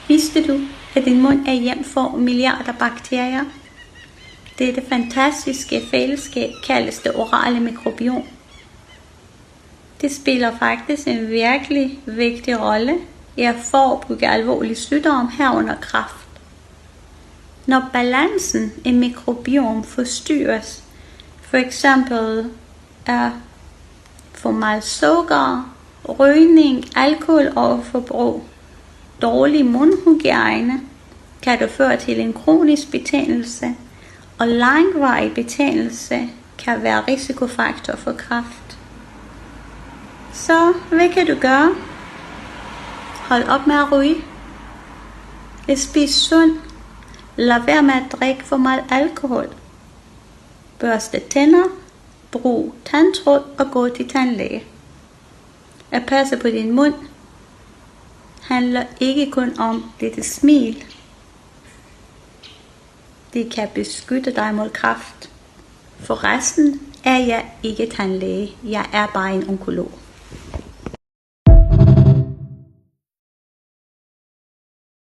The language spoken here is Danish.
Vidste du, at din mund er hjem for milliarder bakterier? Dette fantastiske fællesskab kaldes det orale mikrobiom. Det spiller faktisk en virkelig vigtig rolle i at forebygge alvorlig sygdom herunder kræft. Når balancen i mikrobiom forstyrres, for eksempel af for meget sukker, rygning, alkoholoverforbrug, dårlig mundhygiejne, kan det føre til en kronisk betændelse, og langvarig betændelse kan være risikofaktor for kræft. Så hvad kan du gøre? Hold op med at ryge. Spis sundt. Lad være med at drikke for meget alkohol. Børste tænder. Brug tandtråd og gå til tandlæge. At passe på din mund handler ikke kun om dette smil. Det kan beskytte dig mod kræft. Forresten er jeg ikke tandlæge. Jeg er bare en onkolog.